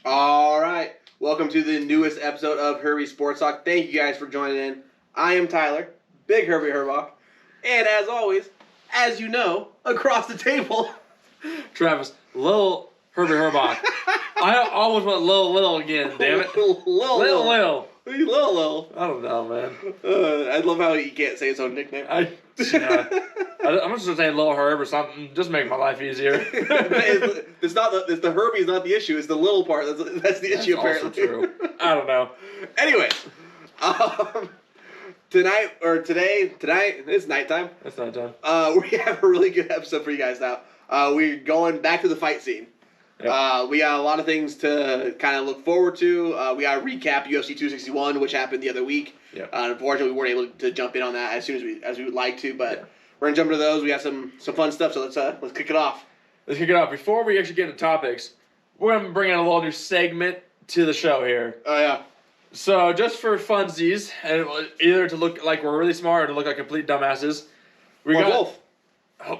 All right. Welcome to the newest episode of Herbie Sports Talk. Thank you guys for joining in. I am Tyler, Big Herbie Herbach. And as always, as you know, across the table, Travis, Lil Herbie Herbach. I almost went Lil again, damn it. Lil. Lil. I don't know, man. I love how he can't say his own nickname. I'm just going to say Lil Herb or something. Just make my life easier. It's the Herbie's not the issue. It's the little part that's the issue, apparently. Also true. I don't know. Anyways, tonight, it's nighttime. It's nighttime. We have a really good episode for you guys now. We're going back to the fight scene. Yep. We got a lot of things to kind of look forward to. We got to recap UFC 261, which happened the other week. Yep. Unfortunately, we weren't able to jump in on that as soon as we would like to, but we're gonna jump into those. We got some fun stuff, so let's kick it off. Let's kick it off. Before we actually get into topics, we're gonna bring in a little new segment to the show here. Oh yeah. So just for funsies, and either to look like we're really smart or to look like complete dumbasses, we got both.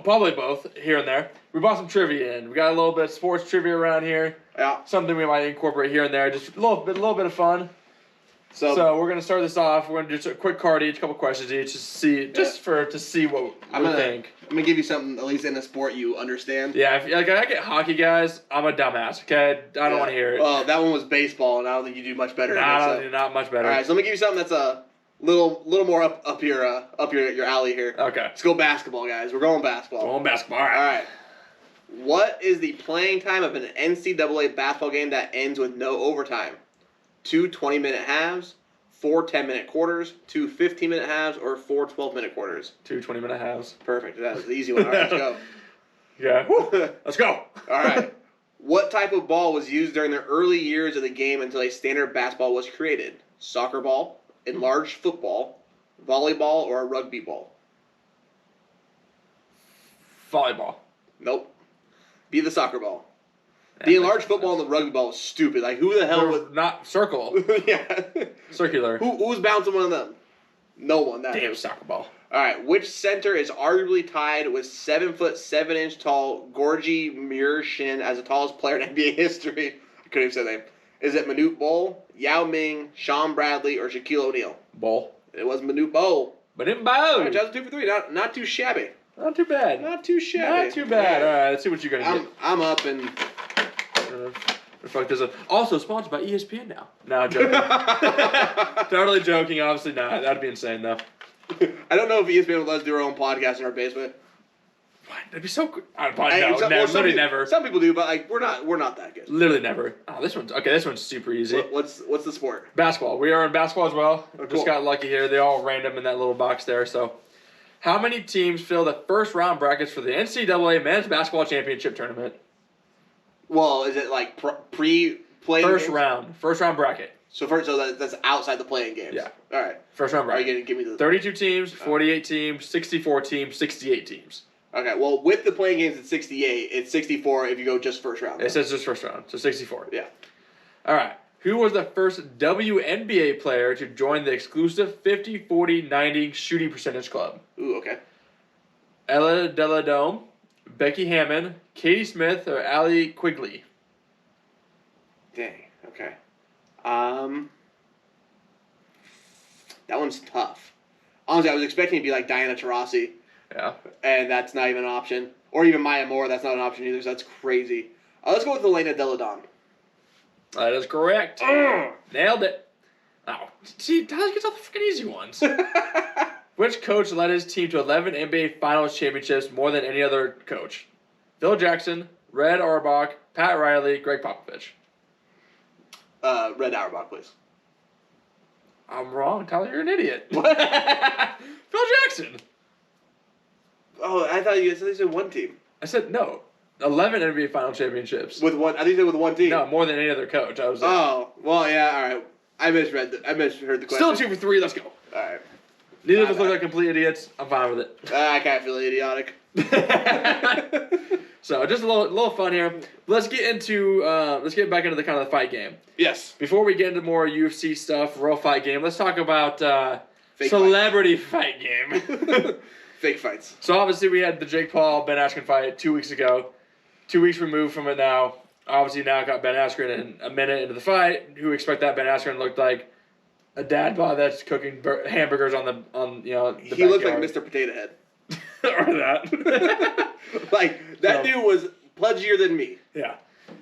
Probably both, here and there. We bought some trivia in. We got a little bit of sports trivia around here. Yeah. Something we might incorporate here and there. Just a little bit of fun. So we're gonna start this off. We're gonna do a quick card each, couple questions each, to see what we think. I'm gonna give you something at least in a sport you understand. Yeah, if I get hockey, guys, I'm a dumbass. Okay, I don't want to hear it. Well, that one was baseball, and I don't think you do much better. Not much better. All right, so let me give you something that's a little more up your alley here. Okay. Let's go basketball, guys. We're going basketball. All All right. What is the playing time of an NCAA basketball game that ends with no overtime? 2 20-minute halves, 4 10-minute quarters, 2 15-minute halves, or 4 12-minute quarters? 2 20-minute halves. Perfect. That was the easy one. All right, let's go. Yeah. Let's go. All right. What type of ball was used during the early years of the game until a standard basketball was created? Soccer ball, enlarged football, volleyball, or a rugby ball? Volleyball. Nope. Be the soccer ball. The enlarged football and the rugby ball is stupid. Like, who the hell was... Not circle. Yeah. Circular. Who's bouncing one of them? No one. Damn soccer ball. All right. Which center is arguably tied with 7'7" tall Gorgie Murshin as the tallest player in NBA history? I couldn't even say the name. Is it Manute Bol, Yao Ming, Sean Bradley, or Shaquille O'Neal? Bol. It was Manute Bol. Manute Bol. All right, just 2 for 3. Not too shabby. Not too bad. Not too shabby. Not too bad. All right, let's see what you're going to get. I'm up and... Fuck this up. Also sponsored by ESPN now. No, joking. Totally joking. Obviously not. That'd be insane, though. I don't know if ESPN would let us do our own podcast in our basement. What? That'd be so good. Literally never. Some people do, but like we're not that good. Literally never. Oh, this one's super easy. What's the sport? Basketball. We are in basketball as well. Oh, cool. Just got lucky here. They all random in that little box there. So, how many teams fill the first round brackets for the NCAA Men's Basketball Championship Tournament? Well, is it like pre-play? First round bracket. So that's outside the playing games. Yeah. All right. First round bracket. Are you gonna give me the 32 teams, 48 teams, 64 teams, 68 teams. Okay. Well, with the playing games, it's 68. It's 64 if you go just first round. It says just first round, so 64. Yeah. All right. Who was the first WNBA player to join the exclusive 50-40-90 shooting percentage club? Ooh. Okay. Ella Della Dome, Becky Hammond, Katie Smith, or Allie Quigley? Dang. Okay. That one's tough. Honestly, I was expecting it to be like Diana Taurasi. Yeah. And that's not even an option. Or even Maya Moore, that's not an option either, so that's crazy. Let's go with Elena Della Dome. That is correct. Nailed it. Oh, see, Tyler gets all the freaking easy ones. Which coach led his team to 11 NBA Finals championships more than any other coach? Phil Jackson, Red Auerbach, Pat Riley, Greg Popovich. Red Auerbach, please. I'm wrong, Tyler. You're an idiot. What? Phil Jackson. Oh, I thought you said one team. I said no. 11 NBA Final championships. With one? I think you said with one team. No, more than any other coach. I was. Oh, well, yeah. All right. I misheard the question. Still 2 for 3. Let's go. All right. Neither of us look like complete idiots. I'm fine with it. I kind of feel idiotic. So just a little fun here. Let's get back into the kind of the fight game. Yes. Before we get into more UFC stuff, real fight game, let's talk about celebrity fight game. Fake fights. So obviously we had the Jake Paul Ben Askren fight 2 weeks ago. 2 weeks removed from it now. Obviously now got Ben Askren in a minute into the fight. Who expect that Ben Askren looked like a dad bod that's cooking hamburgers on the He looked like Mr. Potato Head. or that. Like, that dude was pudgier than me. Yeah.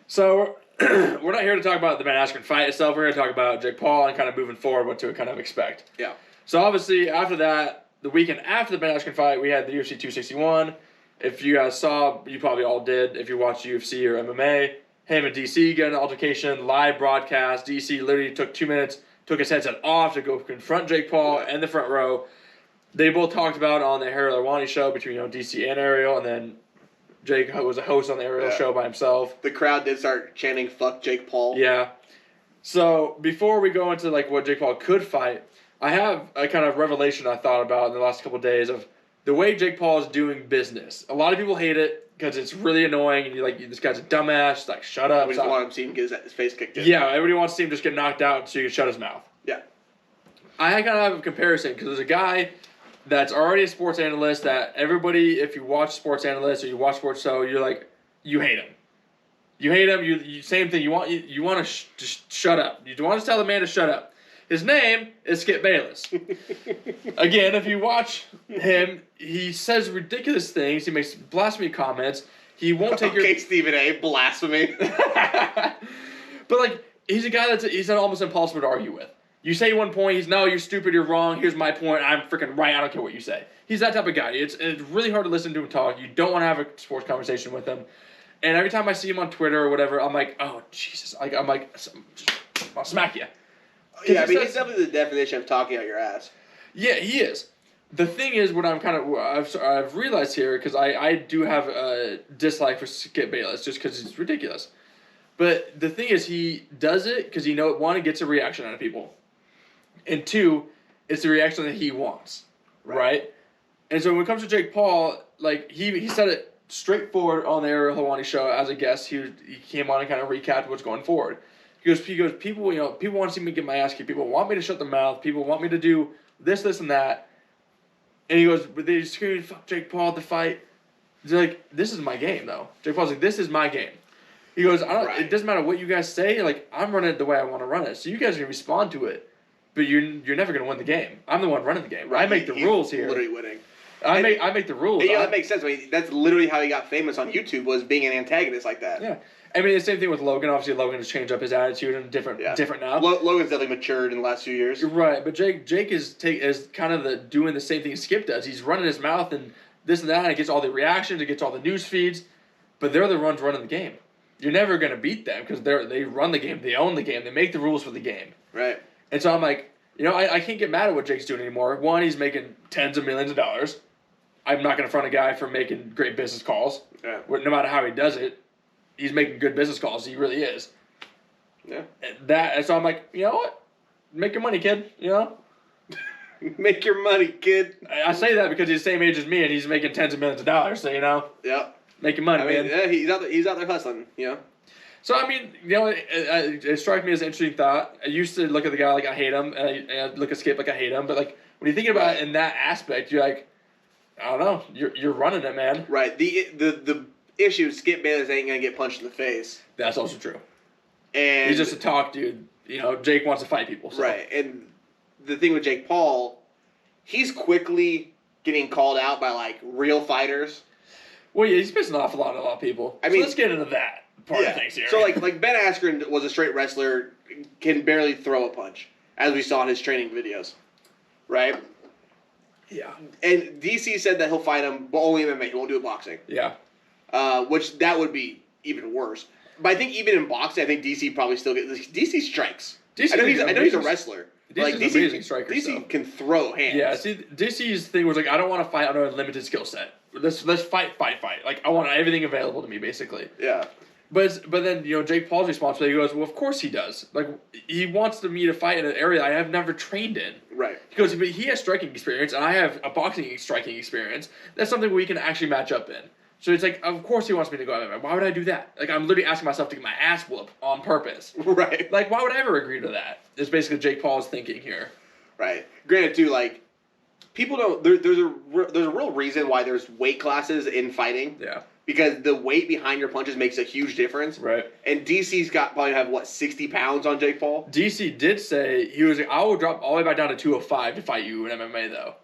So, we're not here to talk about the Ben Askren fight itself. We're here to talk about Jake Paul and kind of moving forward, what to kind of expect. Yeah. So, obviously, after that, the weekend after the Ben Askren fight, we had the UFC 261. If you guys saw, you probably all did, if you watched UFC or MMA, him and DC get an altercation, live broadcast. DC literally took 2 minutes, took his headset off to go confront Jake Paul in the front row. They both talked about on the Ariel Helwani show between DC and Ariel, and then Jake was a host on the Ariel show by himself. The crowd did start chanting "fuck Jake Paul." Yeah. So before we go into what Jake Paul could fight, I have a kind of revelation I thought about in the last couple of days of the way Jake Paul is doing business. A lot of people hate it because it's really annoying, and you're like, this guy's a dumbass. Like, shut up. We just want to see him get his face kicked in. Yeah, everybody wants to see him just get knocked out so you can shut his mouth. Yeah. I kind of have a comparison because there's a guy that's already a sports analyst that everybody, if you watch sports analysts or you watch sports show, you're like, you hate him. You hate him. You same thing. You want to just shut up. You want to tell the man to shut up. His name is Skip Bayless. Again, if you watch him, he says ridiculous things. He makes blasphemy comments. He won't take your... Okay, Stephen A. Blasphemy. But, like, he's a guy he's almost impossible to argue with. You say one point, he's, no, you're stupid, you're wrong, here's my point, I'm freaking right, I don't care what you say. He's that type of guy. It's really hard to listen to him talk. You don't want to have a sports conversation with him. And every time I see him on Twitter or whatever, I'm like, oh, Jesus. I'm like, I'll smack you. Yeah, I mean, he's definitely the definition of talking out your ass. Yeah, he is. The thing is, what I've realized here, because I do have a dislike for Skip Bayless just because it's ridiculous. But the thing is, he does it because one, it gets a reaction out of people. And two, it's the reaction that he wants, right? And so when it comes to Jake Paul, like he said it straightforward on the Ariel Helwani show as a guest. He came on and kind of recapped what's going forward. He goes, people want to see me get my ass kicked. People want me to shut their mouth. People want me to do this, and that. And he goes, but they scream, fuck Jake Paul at the fight. He's like, this is my game though. Jake Paul's like, this is my game. He goes, it doesn't matter what you guys say. Like, I'm running it the way I want to run it. So you guys are gonna respond to it. But you're never going to win the game. I'm the one running the game. Right. I make the rules here. Literally winning. I make the rules. Yeah, that makes sense. I mean, that's literally how he got famous on YouTube, was being an antagonist like that. Yeah. I mean, the same thing with Logan. Obviously, Logan has changed up his attitude and different now. Logan's definitely matured in the last few years. Right, but Jake is kind of doing the same thing Skip does. He's running his mouth and this and that, and it gets all the reactions, it gets all the news feeds, but they're the ones running the game. You're never going to beat them because they run the game, they own the game, they make the rules for the game. Right. And so I'm like, I can't get mad at what Jake's doing anymore. One, he's making tens of millions of dollars. I'm not going to front a guy for making great business calls. Yeah. No matter how he does it, he's making good business calls. He really is. Yeah. And so I'm like, you know what? Make your money, kid. Make your money, kid. I say that because he's the same age as me, and he's making tens of millions of dollars. So Yeah. Make your money, man. Yeah, he's out there hustling. So, I mean, it struck me as an interesting thought. I used to look at the guy like I hate him, and I look at Skip like I hate him. But, like, when you're thinking about it in that aspect, you're like, I don't know. You're running it, man. Right. The issue is Skip Bayless ain't going to get punched in the face. That's also true. And he's just a talk dude. Jake wants to fight people. So. Right. And the thing with Jake Paul, he's quickly getting called out by, like, real fighters. Well, yeah, he's pissing off a lot of people. I mean, let's get into that part of things here. So, like Ben Askren was a straight wrestler, can barely throw a punch, as we saw in his training videos, right? Yeah. And DC said that he'll fight him, but only MMA. He won't do it boxing. Yeah. Which that would be even worse. But I think even in boxing, I think DC probably still gets DC strikes. I know he's a wrestler. DC's an amazing striker. DC can throw hands. Yeah. See, DC's thing was like, I don't want to fight under a limited skill set. Let's fight. Like, I want everything available to me, basically. Yeah. But then, Jake Paul's response, he goes, well, of course he does. Like, he wants me to fight in an area I have never trained in. Right. He goes, but he has striking experience, and I have a boxing striking experience. That's something we can actually match up in. So it's like, of course he wants me to go MMA. Why would I do that? Like, I'm literally asking myself to get my ass whooped on purpose. Right. Like, why would I ever agree to that? It's basically Jake Paul's thinking here. Right. Granted, too, like, people don't. There's a real reason why there's weight classes in fighting. Yeah. because the weight behind your punches makes a huge difference. Right. And DC's got probably have, 60 pounds on Jake Paul? DC did say, he was like, I will drop all the way back down to 205 to fight you in MMA, though.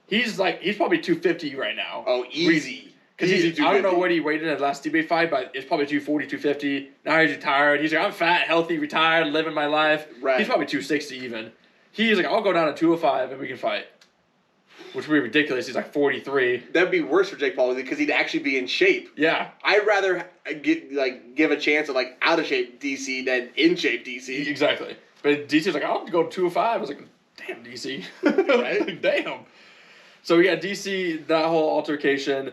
He's probably 250 right now. Oh, easy. Because I don't know what he weighed in his last debate fight, but it's probably 240, 250. Now he's retired. He's like, I'm fat, healthy, retired, living my life. Right. He's probably 260 even. He's like, I'll go down to 205 and we can fight. Which would be ridiculous. He's like 43. That'd be worse for Jake Paul because he'd actually be in shape. Yeah. I'd rather give a chance of out of shape DC than in shape DC. Exactly. But DC's like, I'll go 205. I was like, damn, DC. Right? Damn. So we got DC, that whole altercation.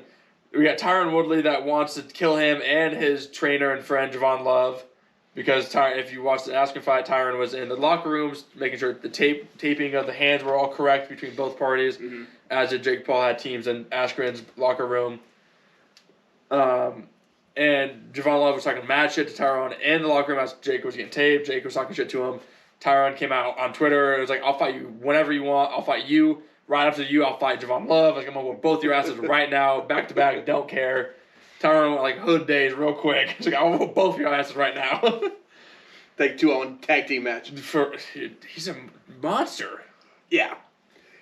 We got Tyron Woodley that wants to kill him and his trainer and friend, Javon Love. Because if you watched the Askren fight, Tyron was in the locker rooms making sure the taping of the hands were all correct between both parties. Mm-hmm. As did Jake Paul had teams in Askren's locker room. And Javon Love was talking mad shit to Tyron in the locker room as Jake was getting taped. Jake was talking shit to him. Tyron came out on Twitter and was like, I'll fight you whenever you want. I'll fight you. Right after you, I'll fight Javon Love. Like, I'm going to whoop both your asses right now, back to back, don't care. Tyron went hood days real quick. He's like, I'll whoop both your asses right now. Take 2 on tag team match. He's a monster. Yeah.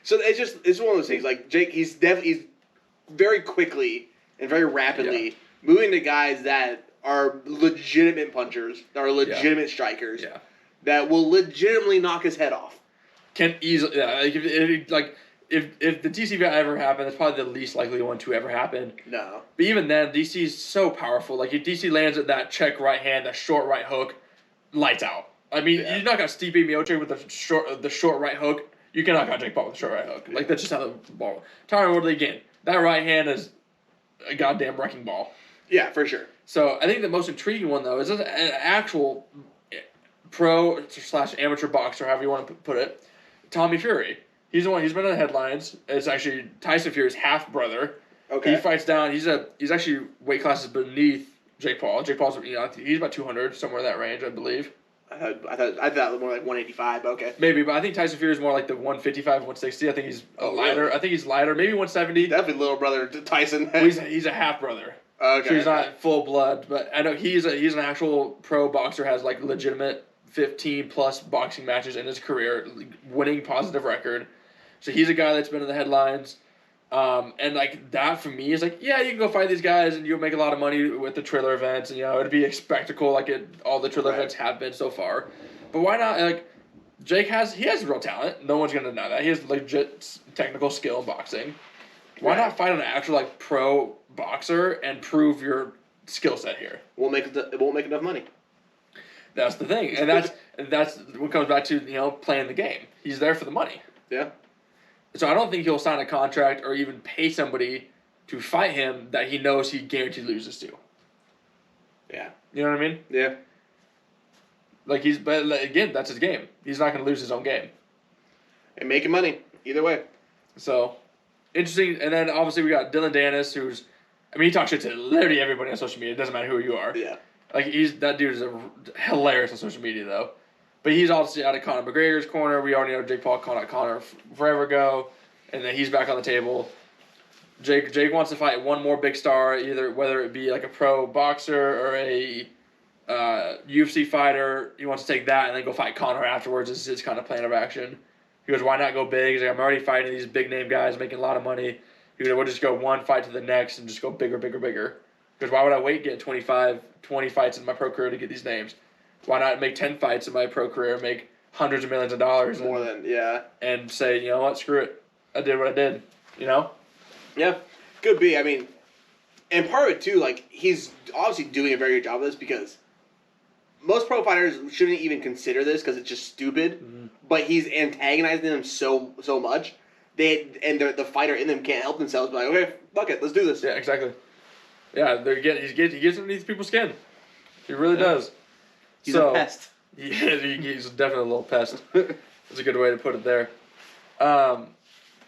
So it's one of those things. Jake, he's very quickly and very rapidly moving to guys that are legitimate punchers, that are legitimate strikers, that will legitimately knock his head off. Can easily, if the DC fight ever happened, that's probably the least likely one to ever happen. No. But even then, DC's so powerful. If DC lands at that check right hand, that short right hook, lights out. I mean, you're not gonna Stipe Miocic with the short right hook. You cannot knock out Jake Paul with the short right hook. That's just how the ball. Tyron Woodley again. That right hand is a goddamn wrecking ball. Yeah, for sure. So I think the most intriguing one though is an actual pro/amateur boxer, however you want to put it, Tommy Fury. He's the one. He's been in the headlines. It's actually Tyson Fury's half brother. Okay. He fights down. He's actually weight classes beneath Jake Paul. Jake Paul's he's about 200, somewhere in that range, I believe. I thought more like 185. Okay. Maybe, but I think Tyson Fury is more like the 155, 160. I think he's lighter. Really? I think he's lighter. Maybe 170. Definitely little brother to Tyson. Well, he's a half brother. Okay. So he's not full blood, but I know he's an actual pro boxer. Has legitimate 15+ boxing matches in his career, winning positive record. So he's a guy that's been in the headlines. And that for me is you can go fight these guys and you'll make a lot of money with the Triller events and it'd be a spectacle all the Triller events have been so far. But why not Jake has real talent. No one's gonna deny that. He has legit technical skill in boxing. Why not fight an actual pro boxer and prove your skill set here? It won't make enough money. That's the thing. And that's what comes back to playing the game. He's there for the money. Yeah. So I don't think he'll sign a contract or even pay somebody to fight him that he knows he guaranteed loses to. Yeah. You know what I mean? Yeah. But again, that's his game. He's not going to lose his own game. And making money either way. So, interesting. And then obviously we got Dylan Dennis, he talks shit to literally everybody on social media. It doesn't matter who you are. Yeah. That dude is hilarious on social media though. But he's obviously out of Conor McGregor's corner. We already know Jake Paul called out Conor forever ago. And then he's back on the table. Jake wants to fight one more big star, whether it be a pro boxer or a UFC fighter. He wants to take that and then go fight Conor afterwards. Is his kind of plan of action. He goes, why not go big? He's like, I'm already fighting these big name guys, making a lot of money. He goes, we'll just go one fight to the next and just go bigger, bigger, bigger. Because why would I wait get 20 fights in my pro career to get these names? Why not make 10 fights in my pro career, make hundreds of millions of dollars? And say, you know what, screw it. I did what I did, Yeah, could be. And part of it too, he's obviously doing a very good job of this because most pro fighters shouldn't even consider this because it's just stupid. Mm-hmm. But he's antagonizing them so much. The fighter in them can't help themselves. But okay, fuck it, let's do this. Yeah, exactly. Yeah, he gets underneath people's skin. He really does. He's a pest. Yeah, he's definitely a little pest. That's a good way to put it there. So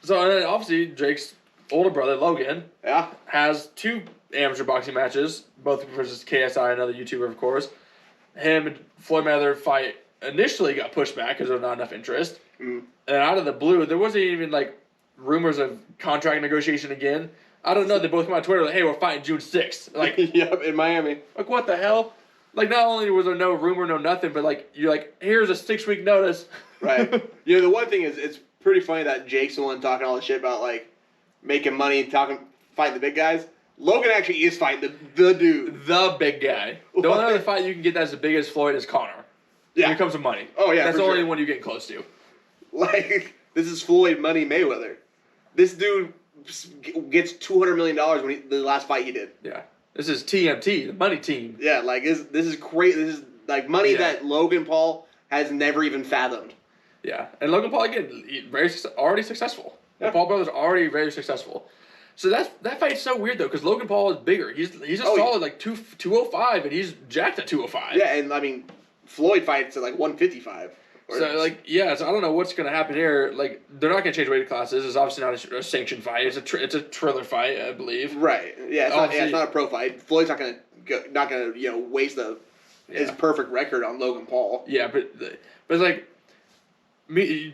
and then obviously Jake's older brother Logan has 2 amateur boxing matches, both versus KSI, another YouTuber of course. Him and Floyd Mayweather fight initially got pushed back because there was not enough interest. Mm. And out of the blue, there wasn't even rumors of contract negotiation again. I don't know. They both come on Twitter like, "Hey, we're fighting June 6th." Like, yep, in Miami. like what the hell? Like, not only was there no rumor, no nothing, but like you're like, here's a 6-week notice. Right. You know, the one thing is, it's pretty funny that Jake's the one talking all this shit about like making money, fighting the big guys. Logan actually is fighting the dude, The big guy. The only other fight you can get that's the biggest Floyd is Connor. Yeah. When it comes to money. Oh yeah, that's the for only sure. one you get close to. Like, this is Floyd money Mayweather. This dude gets $200 million when the last fight he did. Yeah. This is TMT, the money team. Yeah, like this is great. This is like money that Logan Paul has never even fathomed. Yeah, and Logan Paul again, already successful. The Paul brothers are already very successful. So that fight's so weird though, because Logan Paul is bigger. He's a solid like 205, and he's jacked at 205. Yeah, and I mean, Floyd fights at like 155. So like so I don't know what's gonna happen here. Like they're not gonna change weight classes. It's obviously not a sanctioned fight. It's a thriller fight, I believe. Right. Yeah. It's not a pro fight. Floyd's not gonna waste his perfect record on Logan Paul. Yeah, but it's like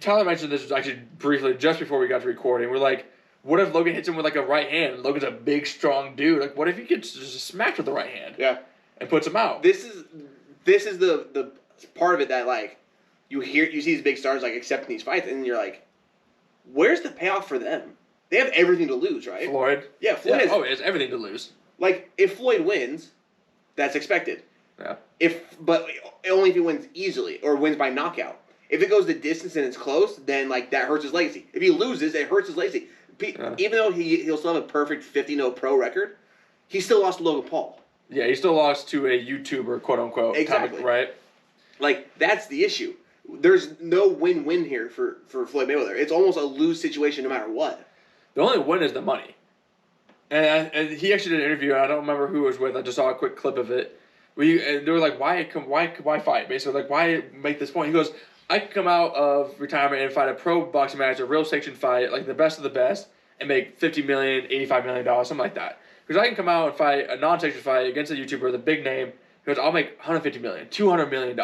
Tyler mentioned this actually briefly just before we got to recording. We're like, what if Logan hits him with like a right hand? Logan's a big, strong dude. Like, what if he gets just smacked with the right hand? Yeah. And puts him out. This is the part of it that like you see these big stars like accepting these fights, and you're like, where's the payoff for them? They have everything to lose, right? Floyd. Yeah, Floyd has everything to lose. Like, if Floyd wins, that's expected. Yeah. But only if he wins easily or wins by knockout. If it goes the distance and it's close, then like that hurts his legacy. If he loses, it hurts his legacy. Even though he'll still have a perfect 50-0 pro record, he still lost to Logan Paul. Yeah, he still lost to a YouTuber, quote unquote. Exactly. Right. Like, that's the issue. There's no win-win here for Floyd Mayweather. It's almost a lose situation no matter what. The only win is the money. And he actually did an interview. I don't remember who it was with. I just saw a quick clip of it. And they were like, why fight? Basically, like, why make this point? He goes, I could come out of retirement and fight a pro boxing match, a real sanctioned fight, like the best of the best, and make $50 million, $85 million, something like that. Because I can come out and fight a non-sanctioned fight against a YouTuber, the big name. He goes, I'll make $150 million, $200 million.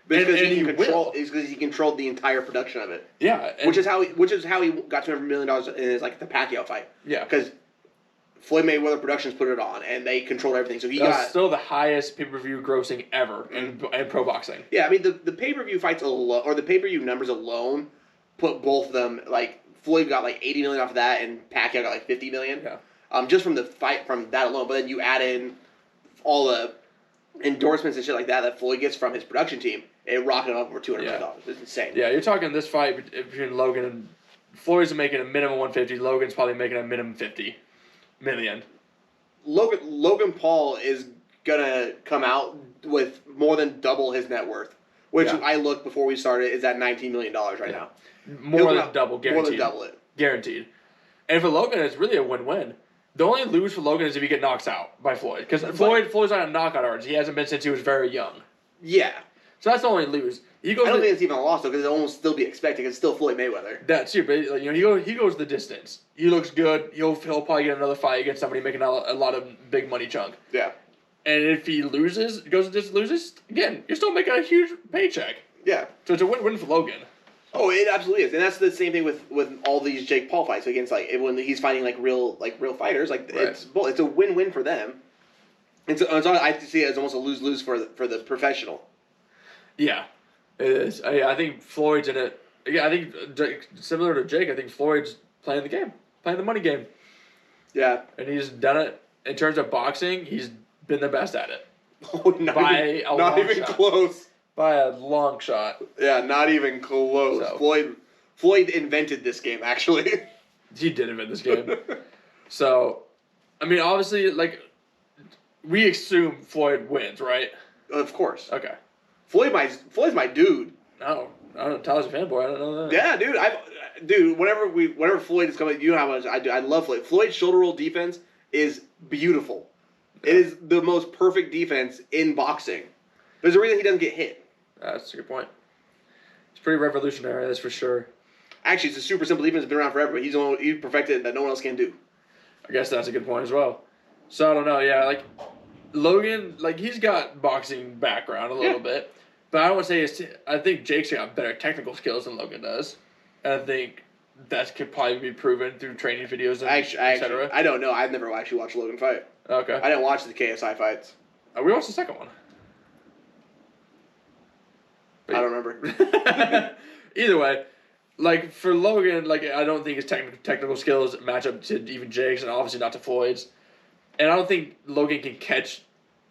Because he controlled the entire production of it. Yeah, which is how he got $200 million in his like the Pacquiao fight. Yeah, because Floyd Mayweather Productions put it on and they controlled everything. So got still the highest pay-per-view grossing ever in pro boxing. Yeah, I mean the pay-per-view fights alone, or the pay-per-view numbers alone, put both of them like Floyd got like $80 million off of that and Pacquiao got like $50 million. Yeah. Just from the fight from that alone. But then you add in all the endorsements and shit like that Floyd gets from his production team. It rocketed up over $200 million. It's insane. Yeah, you're talking this fight between Logan and Floyd's making a minimum 150. Logan's probably making a minimum 50 million. Logan Paul is gonna come out with more than double his net worth, which I looked before we started is at $19 million right now. More than double, guaranteed. More than double it, guaranteed. And for Logan, it's really a win-win. The only lose for Logan is if he gets knocked out by Floyd, because Floyd's on a knockout artist. He hasn't been since he was very young. Yeah. So that's the only lose. I don't think it's even a loss though, because it almost still be expected. It's still Floyd Mayweather. That's true, but he goes the distance. He looks good. He'll probably get another fight against somebody making a lot of big money chunk. Yeah. And if he loses, loses again, you're still making a huge paycheck. Yeah. So it's a win-win for Logan. Oh, it absolutely is, and that's the same thing with all these Jake Paul fights against when he's fighting real fighters. It's a win-win for them. I see it as almost a lose-lose for the professional. Yeah. It is. I think Floyd's in it. Yeah, I think similar to Jake, I think Floyd's playing the game, playing the money game. Yeah. And he's done it in terms of boxing. He's been the best at it. Oh, not even close. By a long shot. Yeah, not even close. So, Floyd invented this game, actually. He did invent this game. So, I mean, obviously, we assume Floyd wins, right? Of course. Okay. Floyd's my dude. Oh, I don't know. Tyler's a fanboy. I don't know that. Yeah, dude. Whenever Floyd is coming, you know how much I do. I love Floyd. Floyd's shoulder roll defense is beautiful. Yeah. It is the most perfect defense in boxing. There's a reason he doesn't get hit. That's a good point. It's pretty revolutionary, that's for sure. Actually, it's a super simple defense. It's been around forever, but he perfected it that no one else can do. I guess that's a good point as well. So, I don't know. Yeah, Logan, he's got boxing background a little bit. But I don't want to say I think Jake's got better technical skills than Logan does. And I think that could probably be proven through training videos and Actually, I don't know. I've never actually watched Logan fight. Okay. I didn't watch the KSI fights. We watched the second one. I don't remember. Either way, like for Logan, like I don't think his technical skills match up to even Jake's, and obviously not to Floyd's. And I don't think Logan can catch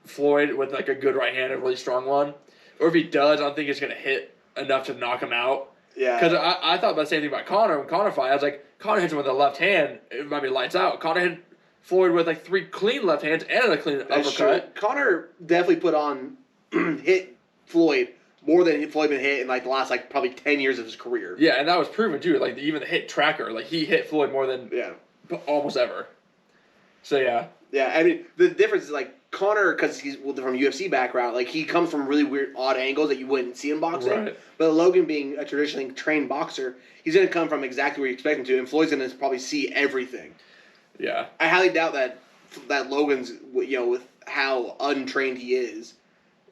Floyd with like a good right hand, a really strong one. Or if he does, I don't think it's gonna hit enough to knock him out. Yeah. Because I thought about the same thing about Conor. When Conor fight, I was like, Conor hits him with the left hand, it might be lights out. Conor hit Floyd with like 3 clean left hands and a clean uppercut. True. Conor definitely put on hit Floyd more than Floyd been hit in like the last like probably 10 years of his career. Yeah, and that was proven too. Like even the hit tracker, like he hit Floyd more than almost ever. So yeah. Yeah, I mean the difference is like Conor, because he's from UFC background, like he comes from really weird, odd angles that you wouldn't see in boxing. Right. But Logan, being a traditionally trained boxer, he's going to come from exactly where you expect him to, and Floyd's going to probably see everything. Yeah. I highly doubt that Logan's, with how untrained he is,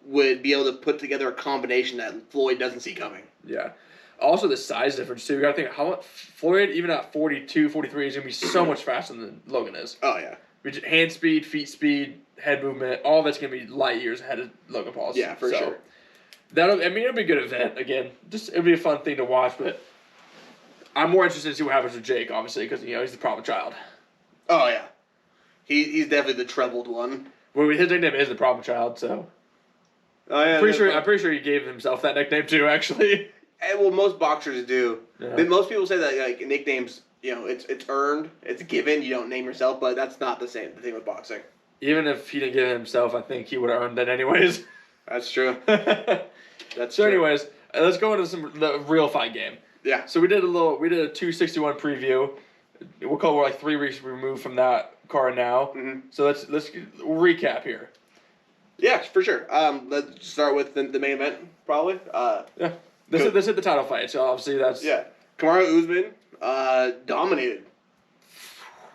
would be able to put together a combination that Floyd doesn't see coming. Yeah. Also, the size difference too. You got to think how much Floyd, even at 42, 43, is going to be so much faster than Logan is. Oh yeah. Hand speed, feet speed, head movement, all of it's going to be light years ahead of Logan Paul's. Yeah, for sure. It'll be a good event. Again, it'll be a fun thing to watch, but I'm more interested to see what happens with Jake, obviously, because he's the problem child. Oh yeah, he's definitely the troubled one. Well, his nickname is the problem child, so. Oh yeah. I'm pretty sure he gave himself that nickname too, actually. And, well, most boxers do. Yeah. But most people say that like nicknames, it's earned, it's given. You don't name yourself, but that's not the thing with boxing. Even if he didn't give it himself, I think he would have earned it anyways. That's true. Anyways, let's go into the real fight game. Yeah. So we did a 261 preview. We're like 3 weeks removed from that card now. Mm-hmm. So let's recap here. Yeah, for sure. Let's start with the main event, probably. Yeah. This is the title fight, so obviously that's... Yeah. Kamaru Usman dominated.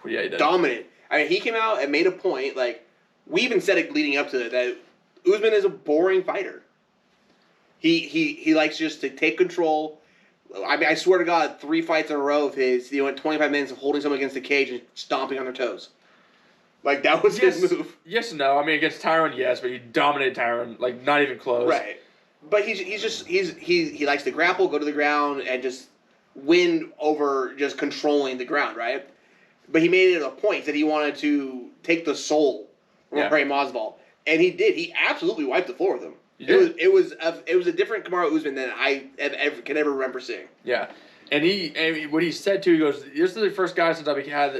Yeah, he did. Dominated. I mean, he came out and made a point, like, we even said it leading up to it, that Usman is a boring fighter. He likes just to take control. I mean, I swear to God, 3 fights in a row of his, he went 25 minutes of holding someone against the cage and stomping on their toes. Like, that was his move. Yes and no. I mean, against Tyron, yes, but he dominated Tyron, like, not even close. Right. But he likes to grapple, go to the ground, and just win over just controlling the ground, right? But he made it a point that he wanted to take the soul from Jorge Masvidal, and he did. He absolutely wiped the floor with him. It was a different Kamaru Usman than I can ever remember seeing. Yeah, and what he said too, he goes, "This is the first guy since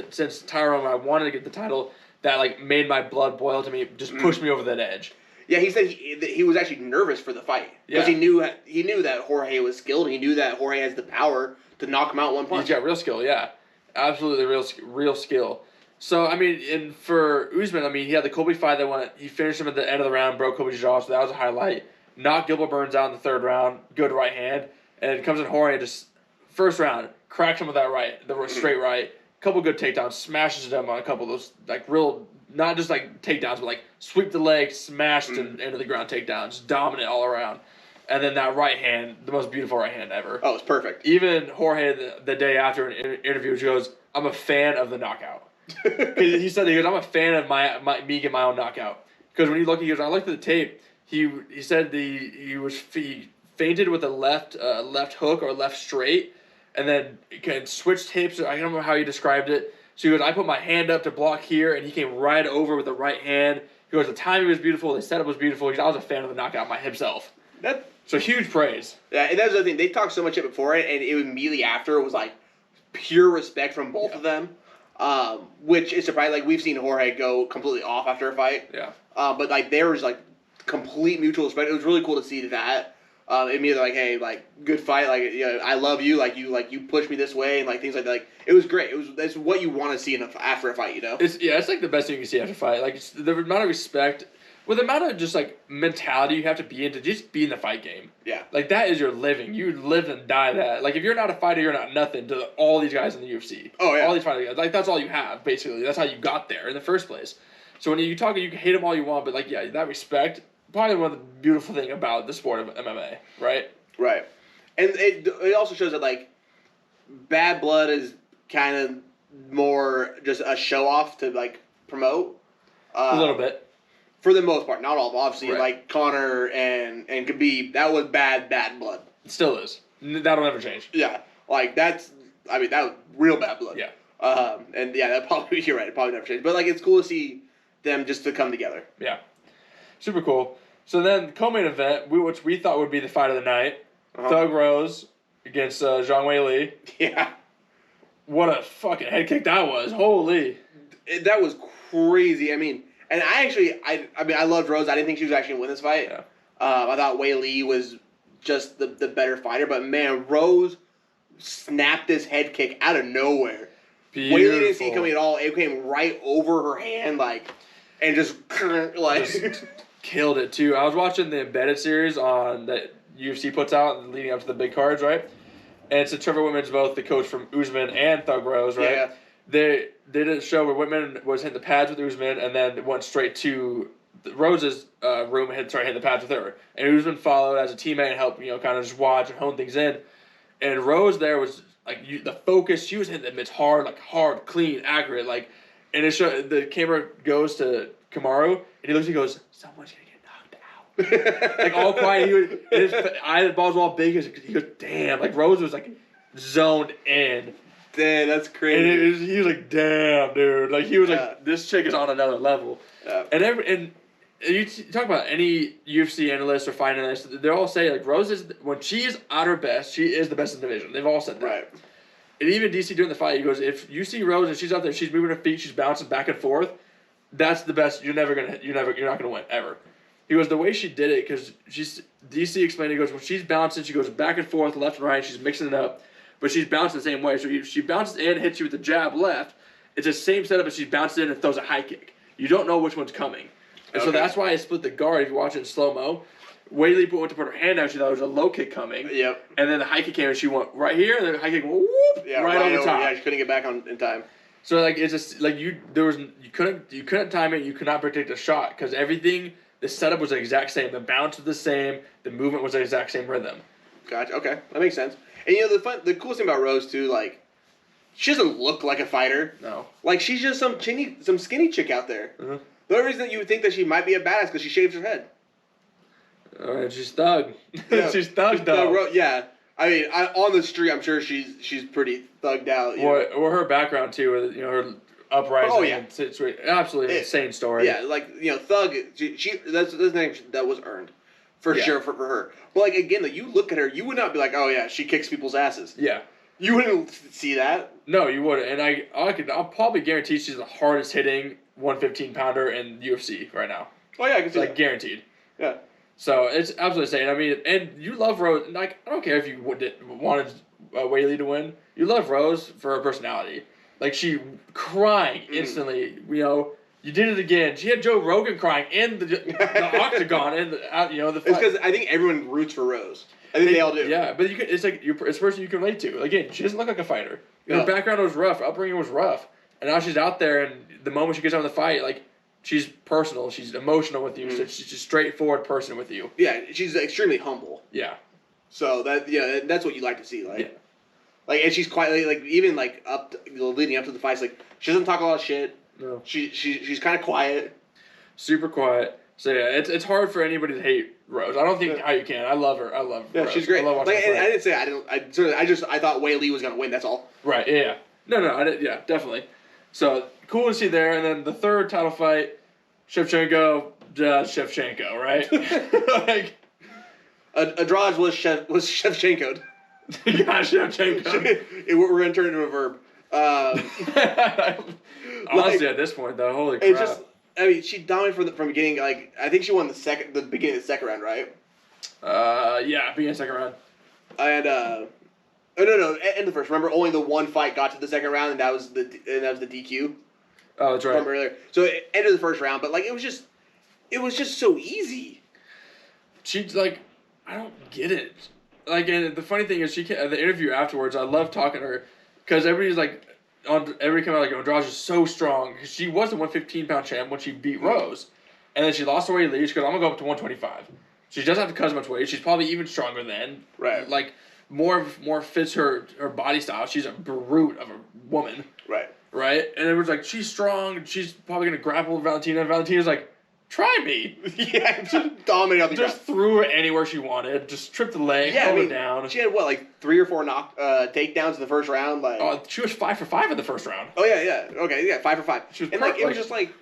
since Tyron, I wanted to get the title, that like made my blood boil to me, just pushed me over that edge." Yeah, he said he was actually nervous for the fight because he knew that Jorge was skilled, and he knew that Jorge has the power to knock him out one punch. He's got real skill, yeah, absolutely real skill. So I mean, and for Usman, I mean, he had the Colby fight that he finished him at the end of the round, broke Colby's jaw, so that was a highlight. Knocked Gilbert Burns out in the 3rd round, good right hand, and it comes in Jorge and just first round cracks him with that right, the straight right. Couple good takedowns, smashes him on a couple of those like real. Not just like takedowns, but like sweep the leg, smashed into the ground takedowns, dominant all around. And then that right hand, the most beautiful right hand ever. Oh, it's perfect. Even Jorge, the day after an interview, he goes, "I'm a fan of the knockout." He said, "I'm a fan of me getting my own knockout." Because when he goes, "I looked at the tape." He said he fainted with a left hook or left straight, and then can switch tapes. I don't know how he described it. So he goes, "I put my hand up to block here, and he came right over with the right hand." He goes, "The timing was beautiful, the setup was beautiful." He goes, "I was a fan of the knockout himself." So huge praise. Yeah, and that's the thing. They talked so much shit before it, and it immediately after it was like pure respect from both of them, which is surprising. Like we've seen Jorge go completely off after a fight. Yeah. But like there was like complete mutual respect. It was really cool to see that. Immediately like, hey, like good fight. Like I love you. Like you push me this way and like things like that. Like it was great. That's what you want to see after a fight. It's like the best thing you can see after a fight. Like the amount of respect. With the amount of just like mentality you have to be in to just be in the fight game. Yeah. Like that is your living. You live and die that. Like if you're not a fighter, you're not nothing to all these guys in the UFC. Oh yeah. All these fighters, like that's all you have basically. That's how you got there in the first place. So when you talk, you can hate them all you want, but like yeah, that respect, probably one of the beautiful thing about the sport of MMA, right? Right. And it also shows that like Bad Blood is kind of more just a show off to like promote. A little bit. For the most part, not all. Obviously, Right. like Conor and Khabib, that was bad blood. It still is. That'll never change. Yeah, like that was real bad blood. Yeah. And yeah, that probably you're right. It probably never changed. But like, it's cool to see them just to come together. Yeah. Super cool. So then, co-main event, which we thought would be the fight of the night, Thug Rose against Zhang Wei Li. Yeah. What a fucking head kick that was! Holy. That was crazy. I mean, and I loved Rose. I didn't think she was actually gonna win this fight. Yeah. I thought Wei Li was just the better fighter, but man, Rose snapped this head kick out of nowhere. Beautiful. Wei Li didn't see it coming at all. It came right over her hand, and just killed it too. I was watching the embedded series on that UFC puts out leading up to the big cards, right? And it's a Trevor Whitman's both the coach from Usman and Thug Rose, right? Yeah. They did a show where Whitman was hitting the pads with Usman and then went straight to Rose's room and started hitting the pads with her. And Usman followed as a teammate and helped, kind of just watch and hone things in. And Rose there was the focus. She was hitting the mitts hard, clean, accurate, and it showed, the camera goes to Kamaru and he looks and he goes, someone's gonna get knocked out. All quiet. His balls were all big. He goes, damn. Rose was zoned in. Damn, that's crazy. And he was like, damn, dude. He was this chick is on another level. Yeah. And you talk about any UFC analyst or fight analyst, they all say Rose is, when she is at her best, she is the best in the division. They've all said that. Right. And even DC during the fight, he goes, if you see Rose and she's out there, she's moving her feet, she's bouncing back and forth, that's the best. You're not gonna win ever. He goes, the way she did it, because DC explained, he goes, when she's bouncing, she goes back and forth, left and right, she's mixing it up, but she's bouncing the same way. So she bounces in, hits you with the jab left. It's the same setup as she bounces in and throws a high kick. You don't know which one's coming. And so that's why I split the guard. If you watch it in slow-mo, Wei Li went to put her hand out, she thought it was a low kick coming. Yep. And then the high kick came and she went right here, and then the high kick went whoop, right over top. Yeah, she couldn't get back in time. So it's just you couldn't time it, you could not predict a shot because everything, the setup was the exact same, the bounce was the same, the movement was the exact same rhythm. Gotcha. Okay, that makes sense. And the coolest thing about Rose too, she doesn't look like a fighter. No. She's just some skinny chick out there. Mm-hmm. The only reason that you would think that she might be a badass because she shaves her head. She's thug. Yeah. She's thug though. Yeah. I mean, on the street, I'm sure she's pretty thugged out. Or her background too, with her uprising. Oh yeah, absolutely insane story. Yeah, Thug. That's the name that was earned, for sure for her. But again, you look at her, you would not be like, oh yeah, she kicks people's asses. Yeah. You wouldn't see that. No, you wouldn't. And I'll probably guarantee she's the hardest hitting 115 pounder in UFC right now. Oh yeah, I can see that. Guaranteed. Yeah. So it's absolutely insane. I mean, and you love Rose. I don't care if you wanted Wei Li to win. You love Rose for her personality. She crying instantly. You did it again. She had Joe Rogan crying in the octagon and the fight. It's because I think everyone roots for Rose. I think they all do. Yeah, but it's a person you can relate to. Again, she doesn't look like a fighter. Her background was rough. Her upbringing was rough. And now she's out there, and the moment she gets on the fight, she's personal. She's emotional with you. So she's just a straightforward person with you. Yeah, she's extremely humble. Yeah. So that's what you like to see. And she's quietly even leading up to the fights. She doesn't talk a lot of shit. No. She's kind of quiet. Super quiet. So yeah, it's hard for anybody to hate Rose. I don't think how you can. I love her. I love her. Yeah, she's great. I love watching her and I didn't say I thought Wei Li was gonna win. That's all. Right. Yeah. No. I did. Yeah. Definitely. So cool to see there, and then the third title fight, Shevchenko, Shevchenko, right? Andrade was Shevchenko'd. Yeah, Shevchenko. We're gonna turn it into a verb. Honestly, at this point, though, holy crap. It's just, she dominated from beginning. I think she won the beginning of the second round, right? Yeah, beginning of the second round. And no, end of the first. Remember, only the one fight got to the second round, and that was the DQ. Oh, that's right. From earlier. So it ended the first round, but it was just so easy. She's I don't get it. And the funny thing is, the interview afterwards, I love talking to her because everybody's everybody came out Andrade is so strong. She was the 115-pound champ when she beat Rose, and then she lost her weight. She goes, I'm gonna go up to 125. She doesn't have to cut as much weight. She's probably even stronger then. Right. more fits her body style. She's a brute of a woman. Right. Right? And it was like, she's strong. She's probably going to grapple with Valentina. And Valentina's like, try me. Yeah, just dominate on the ground. Just threw her anywhere she wanted. Just tripped the leg, held her down. She had, what, like 3 or 4 takedowns in the first round? Like, oh, she was 5 for 5 in the first round. Oh, yeah. Okay, yeah, 5 for 5. She was and, like, it was just like,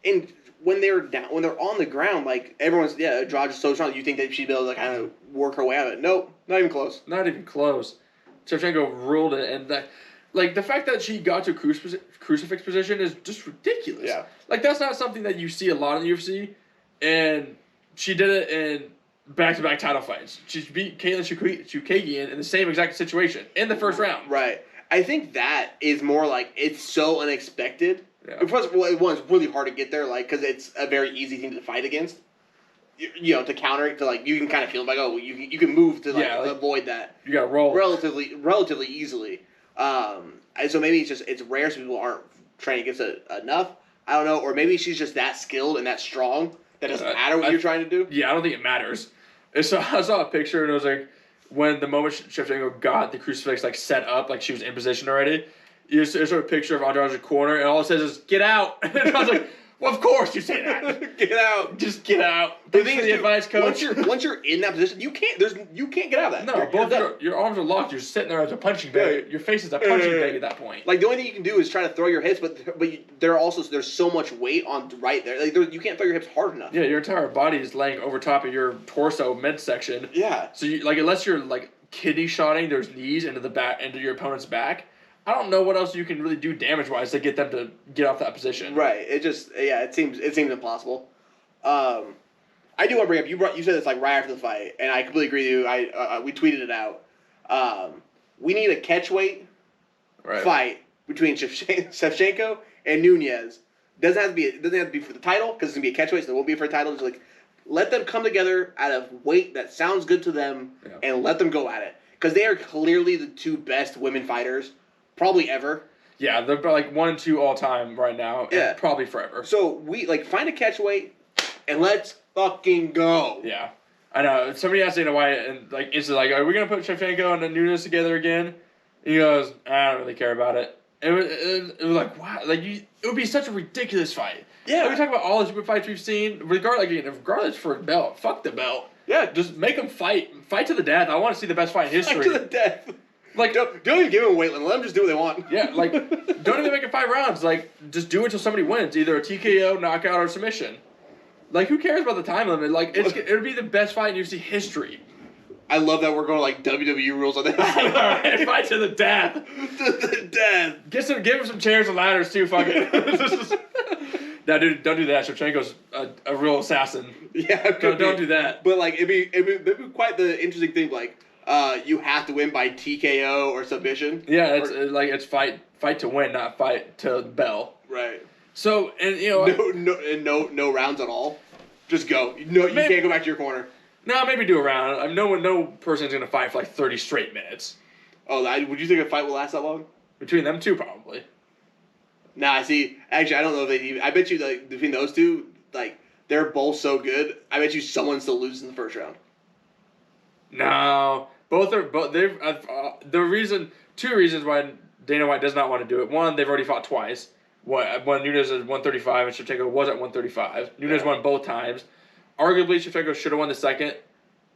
and when they're down, when they're on the ground, like, everyone's, Andrade is so strong. You think that she'd be able to kind of work her way out of it. Nope, not even close. Not even close. Shevchenko ruled it, and that, like, the fact that she got to crucifix position is just ridiculous. Yeah. Like, that's not something that you see a lot in the UFC, and she did it in back-to-back title fights. She beat Caitlin Chukagian in the same exact situation in the first round. Right. I think that is more like, it's so unexpected. Yeah. It's really hard to get there, like, because it's a very easy thing to fight against. You know, to counter it, to, like, you can kind of feel like, oh, you can move to, like, avoid that. You got to roll. Relatively easily. And so maybe it's rare, so people aren't training against it enough. I don't know. Or maybe she's just that skilled and that strong that doesn't matter what you're trying to do. Yeah, I don't think it matters. I saw a picture, and it was like, when the moment Shevchenko got the crucifix, like, set up, like she was in position already, there's a picture of Andrade's corner, and all it says is, get out. And I was like, well, of course you say that. Get out. Just get out. The Thanks thing for is, the advice, coach. Once you're in that position, you can't get out of that. No, your arms are locked. You're sitting there as a punching bag. Your face is a punching bag at that point. Like, the only thing you can do is try to throw your hips, but there's so much weight on right there. Like, you can't throw your hips hard enough. Yeah, your entire body is laying over top of your torso midsection. Yeah. So unless you're like kidney shotting, there's knees into your opponent's back. I don't know what else you can really do damage-wise to get them to get off that position. Right. It seems impossible. I do want to bring up, you said this like right after the fight, and I completely agree with you. We tweeted it out. We need a catchweight fight between Shevchenko and Nunes. Doesn't have to be for the title, because it's gonna be a catchweight, so it won't be for a title. Just like, let them come together at a weight that sounds good to them, and let them go at it, because they are clearly the 2 best women fighters. Probably ever. Yeah, they're like 1 and 2 all time right now. Yeah. And probably forever. So we find a catchweight and let's fucking go. Yeah. I know. Somebody asked Dana White, and it's like, are we gonna put Shevchenko and Nunes together again? He goes, I don't really care about it. It was like, wow, it would be such a ridiculous fight. Yeah. Like, we talk about all the super fights we've seen, regardless for a belt. Fuck the belt. Yeah. Just make them fight to the death. I want to see the best fight in history. Fight to the death. Like, don't even give them a weight limit. Let them just do what they want. Yeah, like, don't even make it 5 rounds. Like, just do it until somebody wins, either a TKO, knockout, or submission. Like, who cares about the time limit? Like, it'll be the best fight in UFC history. I love that we're going like WWE rules on this. Right, fight to the death. To the death. Give him some chairs and ladders too. Fuck it. No, dude, don't do that. Shevchenko's a real assassin. Yeah, don't do that. But like, it'd be quite the interesting thing. Like, you have to win by TKO or submission. Yeah, it's fight to win, not fight to bell. Right. So, and no rounds at all. Just go. No, you can't go back to your corner. No, maybe do a round. I mean, no person's gonna fight for like 30 straight minutes. Oh, would you think a fight will last that long? Between them two, probably. Nah, see, actually, I don't know if they even. I bet you, like, between those two, like, they're both so good. I bet you someone still loses in the first round. No, they've two reasons why Dana White does not want to do it. One, they've already fought twice. When Nunes is 135 and Shevchenko was at 135. Nunes won both times. Arguably, Shevchenko should have won the second.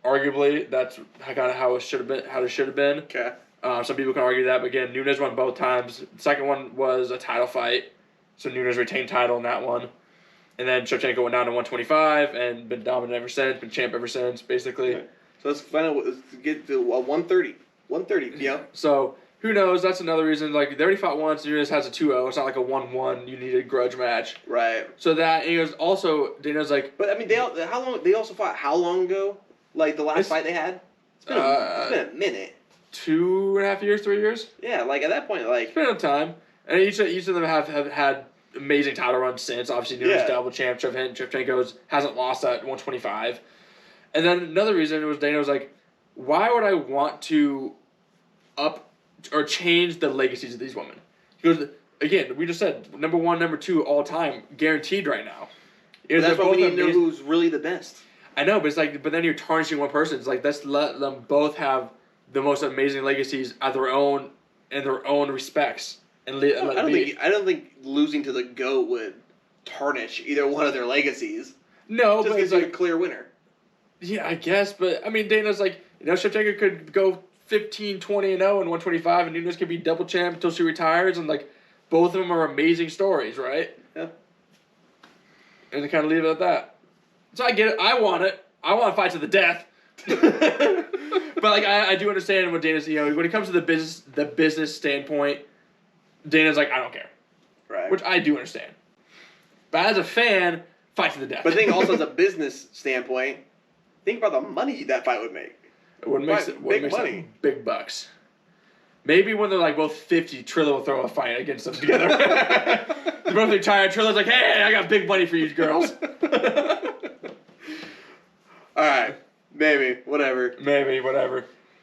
Arguably, that's kind of how it should have been. Okay. Some people can argue that, but again, Nunes won both times. The second one was a title fight, so Nunes retained title in that one. And then Shevchenko went down to 125 and been dominant ever since, been champ ever since, basically. Okay. So let's get to 130. 130, yeah. So, who knows? That's another reason. Like, they already fought once, Nunes has a 2-0. It's not like a 1-1, you need a grudge match. Right. So that, and he goes, also, Dana's like... But, I mean, they also fought how long ago? Like, the last fight they had? It's been a minute. 2.5 years, 3 years? Yeah, like, at that point, like... It's been a time. And each of them have had amazing title runs since. Obviously, Nunes double champ. Shevchenko hasn't lost at 125. And then another reason was Dana was like, why would I want to up or change the legacies of these women? He goes, again, we just said, number 1, number 2 all time, guaranteed right now. That's why we need to know who's really the best. I know, but it's like, but then you're tarnishing one person. It's like, let's let them both have the most amazing legacies at their own respects. And I don't think losing to the GOAT would tarnish either one of their legacies. No, just but it's like a clear winner. Yeah, I guess, but I mean, Dana's like, Shevchenko could go 15, 20 and 0 and 125, and Nunes could be double champ until she retires, and like both of them are amazing stories, right? Yeah. And they kind of leave it at that. So I get it. I want it. I want to fight to the death. But like I do understand what Dana's, when it comes to the business standpoint, Dana's like, I don't care. Right. Which I do understand. But as a fan, fight to the death. But think also as a business standpoint, think about the money that fight would make. What makes money? Big bucks. Maybe when they're like both 50, Trilla will throw a fight against them together. They're both retired. Trilla's like, hey, I got big money for you girls. Alright. Maybe. Whatever.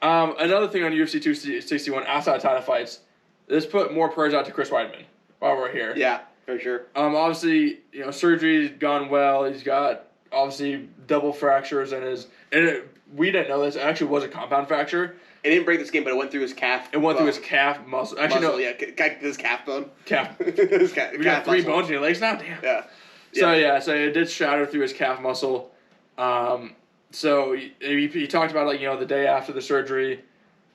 Another thing on UFC 261, outside of title fights, let's put more prayers out to Chris Weidman while we're here. Yeah, for sure. Obviously, surgery's gone well. He's got, obviously, double fractures in his... we didn't know this. It actually was a compound fracture. It didn't break the skin, but it went through his calf. It went through his calf muscle. Actually, no. Yeah, his calf bone. Calf. His calf We got 3 muscle. bones in your legs now? Damn. Yeah. So it did shatter through his calf muscle. So he talked about the day after the surgery.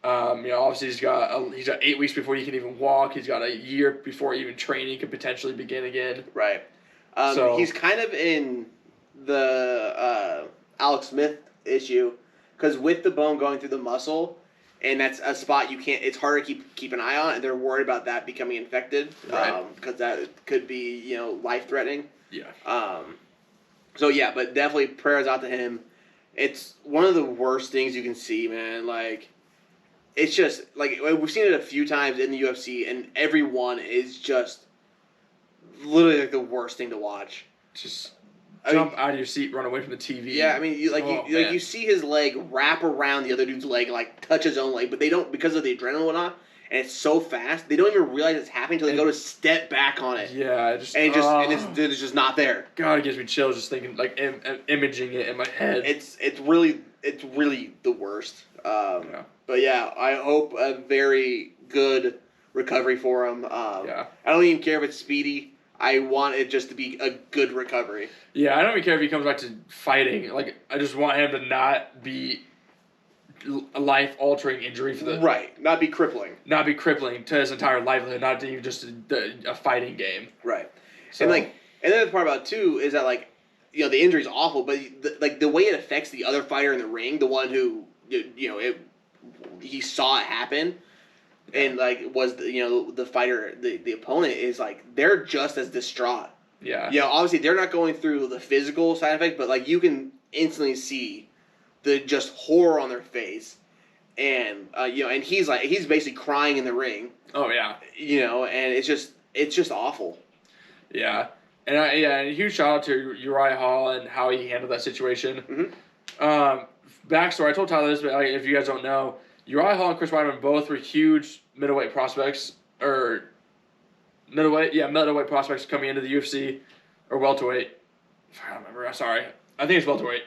Obviously he's got 8 weeks before he can even walk. He's got a year before even training could potentially begin again. Right. He's kind of in the Alex Smith issue because with the bone going through the muscle, and that's a spot you can't. It's hard to keep an eye on, and they're worried about that becoming infected. Right. Because that could be life threatening. Yeah. So yeah, but definitely prayers out to him. It's one of the worst things you can see, man. Like, it's just like we've seen it a few times in the UFC, and every one is just literally like the worst thing to watch. Just jump out of your seat, run away from the TV. Yeah, I mean, you see his leg wrap around the other dude's leg, and, like touch his own leg, but they don't because of the adrenaline and whatnot. And it's so fast, they don't even realize it's happening until they go to step back on it. Yeah, it's just not there. God, it gives me chills just thinking, like, imaging it in my head. It's really the worst. But yeah, I hope a very good recovery for him. I don't even care if it's speedy. I want it just to be a good recovery. Yeah, I don't even care if he comes back to fighting. Like, I just want him to not be a life-altering injury for the... Right, not be crippling. Not be crippling to his entire livelihood, not even just a fighting game. Right. So, and the other part about it, too, is that, like, the injury's awful, but, the way it affects the other fighter in the ring, the one who, he saw it happen, and, like, was, the fighter, the opponent, is, like, they're just as distraught. Yeah. Obviously, they're not going through the physical side effect, but, like, you can instantly see the just horror on their face, and and he's basically crying in the ring. Oh yeah. And it's just awful. Yeah, and a huge shout out to Uriah Hall and how he handled that situation. Mm-hmm. Backstory: I told Tyler this, but if you guys don't know, Uriah Hall and Chris Weidman both were huge middleweight prospects, middleweight prospects coming into the UFC, or welterweight. I don't remember. Sorry, I think it's welterweight.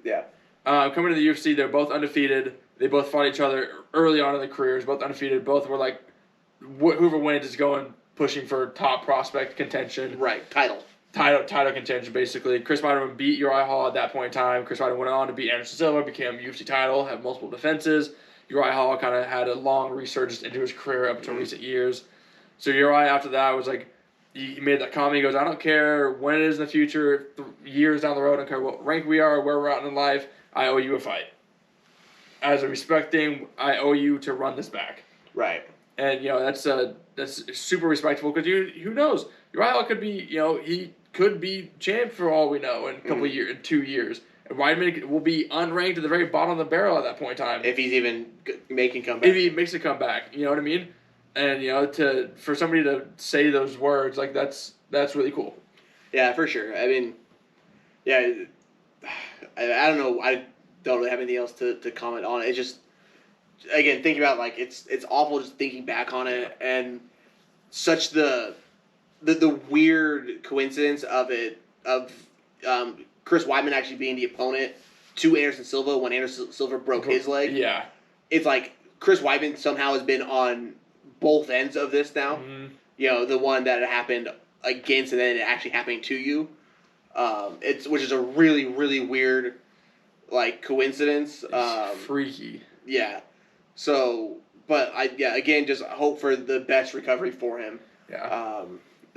Yeah. Coming to the UFC, they're both undefeated. They both fought each other early on in their careers, both undefeated. Both were like, whoever wins is going pushing for top prospect contention. Right, title contention, basically. Chris Weidman beat Uriah Hall at that point in time. Chris Weidman went on to beat Anderson Silva, became UFC title, had multiple defenses. Uriah Hall kind of had a long resurgence into his career up until recent years. So Uriah, after that, was like, he made that comment. He goes, I don't care when it is in the future, years down the road, I don't care what rank we are, where we're at in life, I owe you a fight. As a respect thing, I owe you to run this back. Right. And, that's super respectful because who knows? Uriah Hall could be, he could be champ for all we know in a couple years, in 2 years. And Weidman will be unranked at the very bottom of the barrel at that point in time. If he's even making comeback. If he makes a comeback, you know what I mean? And, for somebody to say those words, like, that's really cool. Yeah, for sure. I mean, yeah, I don't know. I don't really have anything else to comment on it. It's just, again, thinking about, like, it's awful just thinking back on it, and such the weird coincidence of Chris Weidman actually being the opponent to Anderson Silva when Anderson Silva broke his leg. Yeah. It's like Chris Weidman somehow has been on both ends of this now. Mm-hmm. You know, the one that happened against and then it actually happening to you. Which is a really, really weird, like, coincidence. Freaky. Yeah. So, but again, just hope for the best recovery for him. Yeah.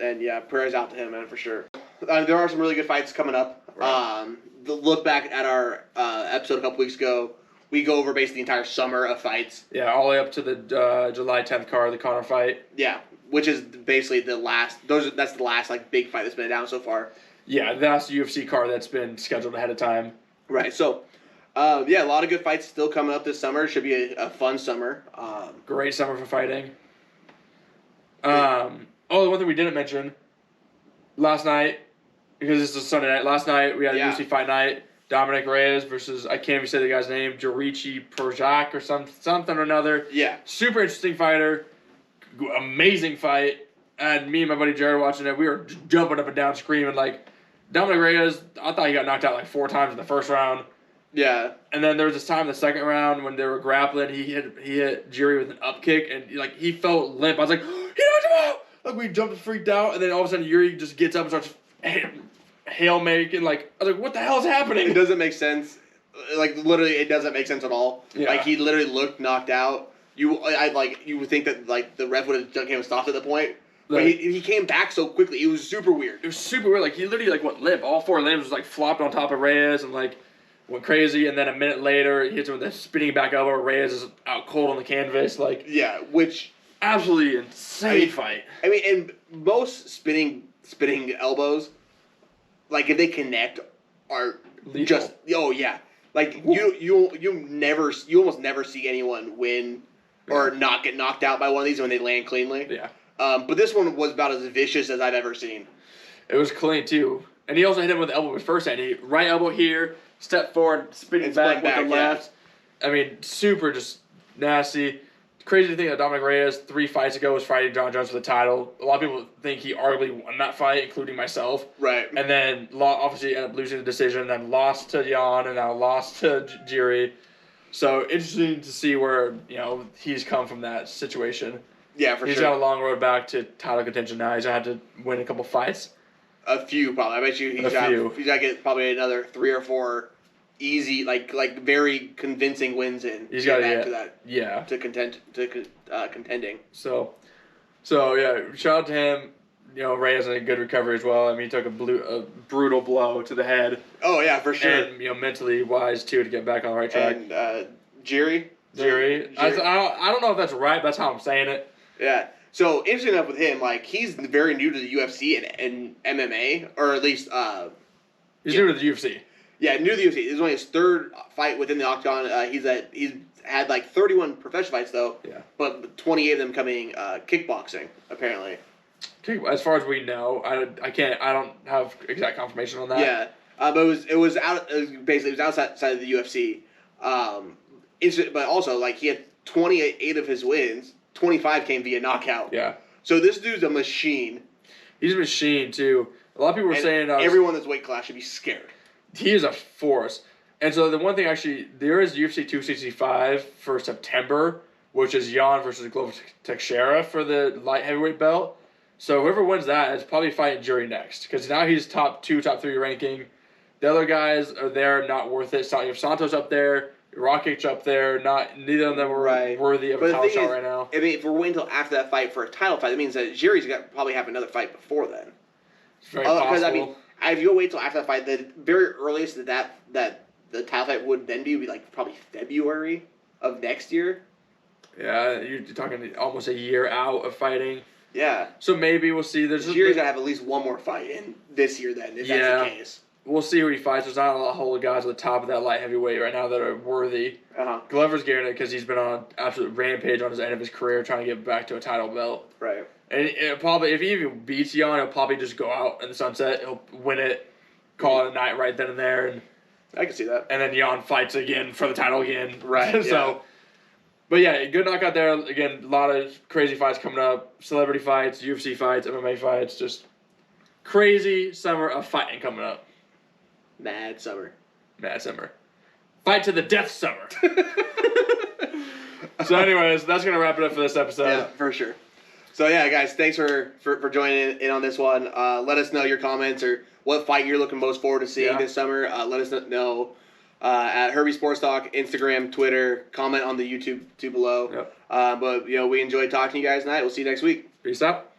And yeah, prayers out to him, man, for sure. There are some really good fights coming up. Right. The look back at our episode a couple weeks ago, we go over basically the entire summer of fights. Yeah, all the way up to the July 10th card, the Conor fight. Yeah, which is basically the last. That's the last like big fight that's been down so far. Yeah, that's the UFC card that's been scheduled ahead of time. Right. So, a lot of good fights still coming up this summer. Should be a fun summer. Great summer for fighting. The one thing we didn't mention last night, because this is Sunday night. Last night we had a UFC fight night. Dominic Reyes versus, I can't even say the guy's name, Jirichi Perjak or something or another. Yeah. Super interesting fighter. Amazing fight. And me and my buddy Jared watching it, we were jumping up and down screaming. Like, Dominic Reyes, I thought he got knocked out like 4 times in the first round. Yeah. And then there was this time in the second round when they were grappling, he hit Jiri with an up kick, and like he felt limp. I was like, he knocked him out! Like, we jumped and freaked out, and then all of a sudden Yuri just gets up and starts hail making. Like, I was like, what the hell is happening? It doesn't make sense. Like, literally, it doesn't make sense at all. Yeah. Like, he literally looked knocked out. You would think that like the ref would have came and stopped at the point, but he came back so quickly. It was super weird. It was super weird. Like, he literally like went limp. All 4 limbs was like flopped on top of Reyes and like went crazy. And then a minute later, he hits him with a spinning back elbow. Reyes is out cold on the canvas. Like, yeah, which absolutely insane fight. I mean, and most spinning elbows, like if they connect, are Lethal. just like you almost never see anyone win or not get knocked out by one of these when they land cleanly. Yeah. But this one was about as vicious as I've ever seen. It was clean too, and he also hit him with the elbow with first hand. He right elbow here, step forward, spinning back with the left. Yeah. I mean, super just nasty. Crazy to think that Dominic Reyes 3 fights ago was fighting John Jones for the title. A lot of people think he arguably won that fight, including myself. Right. And then obviously ended up losing the decision, then lost to Jan, and now lost to Jiri. So interesting to see where he's come from that situation. Yeah, for sure. He's got a long road back to title contention now. He's gonna have to win a couple fights. A few probably. I bet you he's got to get probably another 3 or 4 easy, like very convincing wins in. He's got to get to that. Yeah. To contending. So yeah, shout out to him. Reyes had a good recovery as well. I mean, he took a brutal blow to the head. Oh yeah, for sure. And mentally wise too to get back on the right track. And Jiri. I don't know if that's right, but that's how I'm saying it. Yeah. So interesting enough with him, like he's very new to the UFC and MMA, or at least he's new to the UFC. Yeah, new to the UFC. This is only his 3rd fight within the octagon. He's had like 31 professional fights though. Yeah. But 28 of them coming kickboxing apparently. As far as we know, I don't have exact confirmation on that. Yeah. But it was outside of the UFC. But also like he had 28 of his wins. 25 came via knockout. Yeah. So this dude's a machine. He's a machine too. A lot of people were saying everyone that's weight class should be scared. He is a force. And so the one thing actually, there is UFC 265 for September, which is Jan versus Glover Teixeira for the light heavyweight belt. So whoever wins that is probably fighting Jiri next, because now he's top 2, top 3 ranking. The other guys are there, not worth it. You have Santos up there. Rakic up there, neither of them were worthy of a title shot right now. I mean, if we're waiting until after that fight for a title fight, that means that Jiri's probably have another fight before then. It's very possible. Because I mean, if you wait till after that fight, the very earliest that the title fight would then be like probably February of next year. Yeah, you're talking almost a year out of fighting. Yeah. So maybe we'll see. Jiri's gonna have at least one more fight in this year then, if that's the case. We'll see who he fights. There's not a whole lot of guys at the top of that light heavyweight right now that are worthy. Glover's getting it because he's been on an absolute rampage on his end of his career trying to get back to a title belt. Right. And it probably, if he even beats Jan, he'll probably just go out in the sunset. He'll win it, call it a night right then and there. And I can see that. And then Jan fights again for the title again. Right, So, but yeah, good knockout there. Again, a lot of crazy fights coming up. Celebrity fights, UFC fights, MMA fights. Just crazy summer of fighting coming up. Mad summer. Fight to the death summer. So, anyways, that's gonna wrap it up for this episode. Yeah, for sure. So yeah, guys, thanks for joining in on this one. Let us know your comments or what fight you're looking most forward to seeing this summer. Let us know at Herbie Sports Talk, Instagram, Twitter. Comment on the YouTube below. Yep. But we enjoyed talking to you guys tonight. We'll see you next week. Peace out.